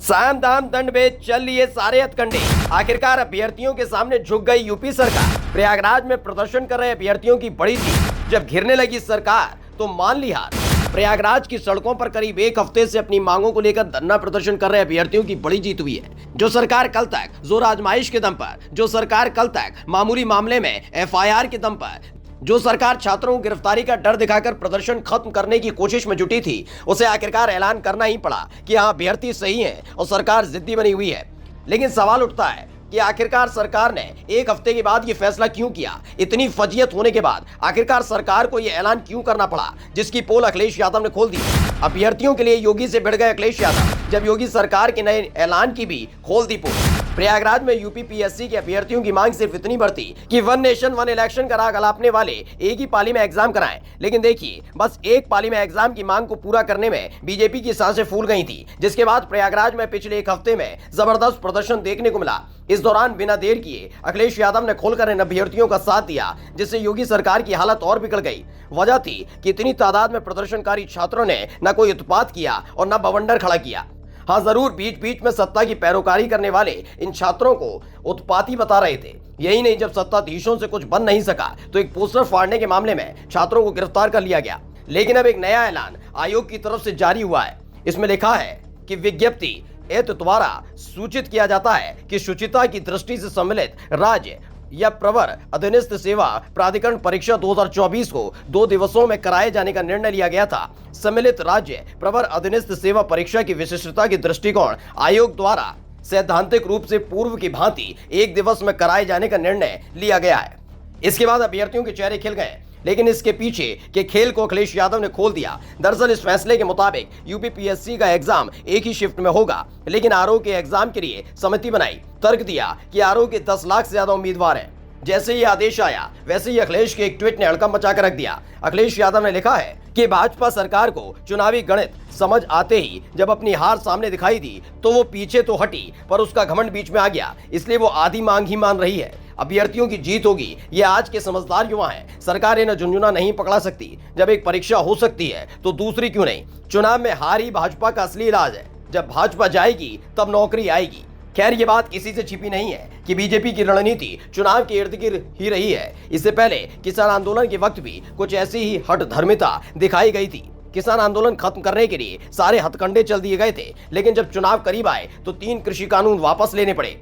साम दाम दंड भेद चल लिए सारे हथकंडे। आखिरकार अभ्यर्थियों के सामने झुक गई यूपी सरकार। प्रयागराज में प्रदर्शन कर रहे अभ्यर्थियों की बड़ी थी। जब घिरने लगी सरकार तो मान ली हार। प्रयागराज की सड़कों पर करीब एक हफ्ते से अपनी मांगों को लेकर धरना प्रदर्शन कर रहे अभ्यर्थियों की बड़ी जीत हुई है। जो सरकार कल तक जोर आजमाइश के दम पर, जो सरकार कल तक मामूली मामले में एफआईआर के दम पर, जो सरकार छात्रों को गिरफ्तारी का डर दिखाकर प्रदर्शन खत्म करने की कोशिश में जुटी थी, उसे आखिरकार ऐलान करना ही पड़ा कि हाँ, अभ्यर्थी सही है और सरकार जिद्दी बनी हुई है। लेकिन सवाल उठता है कि आखिरकार सरकार ने एक हफ्ते के बाद ये फैसला क्यों किया? इतनी फजीयत होने के बाद आखिरकार सरकार को यह ऐलान क्यों करना पड़ा, जिसकी पोल अखिलेश यादव ने खोल दी? अभ्यर्थियों के लिए योगी से भिड़ गए अखिलेश यादव, जब योगी सरकार के नए ऐलान की भी खोल दी पोल। प्रयागराज में यूपीपीएससी के अभ्यर्थियों की मांग सिर्फ इतनी बढ़ती कि वन नेशन वन इलेक्शन का राग अलापने वाले एक ही पाली में एग्जाम कराएं। लेकिन देखिए, बस एक पाली में एग्जाम की मांग को पूरा करने में बीजेपी की सांसें फूल गई थी, जिसके बाद प्रयागराज में पिछले एक हफ्ते में जबरदस्त प्रदर्शन देखने को मिला। इस दौरान बिना देर किए अखिलेश यादव ने खोलकर इन अभ्यर्थियों का साथ दिया, जिससे योगी सरकार की हालत और बिगड़ गई। वजह थी कि इतनी तादाद में प्रदर्शनकारी छात्रों ने न कोई उत्पात किया और न बवंडर खड़ा किया। हाँ, जरूर बीच बीच में सत्ता की पैरोकारी करने वाले इन छात्रों को उत्पाती बता रहे थे। यही नहीं, जब सत्ताधीशों से कुछ बन नहीं सका तो एक पोस्टर फाड़ने के मामले में छात्रों को गिरफ्तार कर लिया गया। लेकिन अब एक नया ऐलान आयोग की तरफ से जारी हुआ है। इसमें लिखा है कि विज्ञप्ति द्वारा सूचित किया जाता है कि शुचिता की दृष्टि से सम्मिलित राज्य या प्रवर अधीनस्थ सेवा प्राधिकरण परीक्षा 2024 को 2 दिवसों में कराए जाने का निर्णय लिया गया था। सम्मिलित राज्य प्रवर अधीनस्थ सेवा परीक्षा की विशिष्टता की दृष्टिकोण आयोग द्वारा सैद्धांतिक रूप से पूर्व की भांति 1 दिवस में कराए जाने का निर्णय लिया गया है। इसके बाद अभ्यर्थियों के चेहरे खिल गए, लेकिन इसके पीछे के खेल को अखिलेश यादव ने खोल दिया। दरअसल इस फैसले के मुताबिक यूपीपीएससी का एग्जाम एक ही शिफ्ट में होगा, लेकिन आरओ के एग्जाम के लिए समिति बनाई। तर्क दिया कि आरओ के 10 लाख से ज्यादा उम्मीदवार हैं। जैसे ही आदेश आया, वैसे ही अखिलेश के एक ट्वीट ने हड़कंप मचा कर रख दिया। अखिलेश यादव ने लिखा है कि भाजपा सरकार को चुनावी गणित समझ आते ही जब अपनी हार सामने दिखाई दी तो वो पीछे तो हटी, पर उसका घमंड बीच में आ गया, इसलिए वो आधी मांग ही मान रही है। अभ्यर्थियों की जीत होगी, ये आज के समझदार युवा हैं। सरकार इन्हें झुंझुना नहीं पकड़ा सकती। जब एक परीक्षा हो सकती है तो दूसरी क्यों नहीं? चुनाव में हार ही भाजपा का असली इलाज है। जब भाजपा जाएगी तब नौकरी आएगी। खैर, ये बात किसी से छिपी नहीं है कि बीजेपी की रणनीति चुनाव के इर्द गिर्द ही रही है। इससे पहले किसान आंदोलन के वक्त भी कुछ ऐसी ही हठधर्मिता दिखाई गई थी। किसान आंदोलन खत्म करने के लिए सारे हथकंडे चल दिए गए थे, लेकिन जब चुनाव करीब आए तो 3 कृषि कानून वापस लेने पड़े।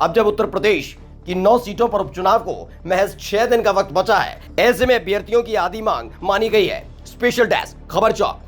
अब जब उत्तर प्रदेश की 9 सीटों पर उपचुनाव को महज 6 दिन का वक्त बचा है, ऐसे में अभ्यर्थियों की आधी मांग मानी गई है। स्पेशल डेस्क खबर चौक।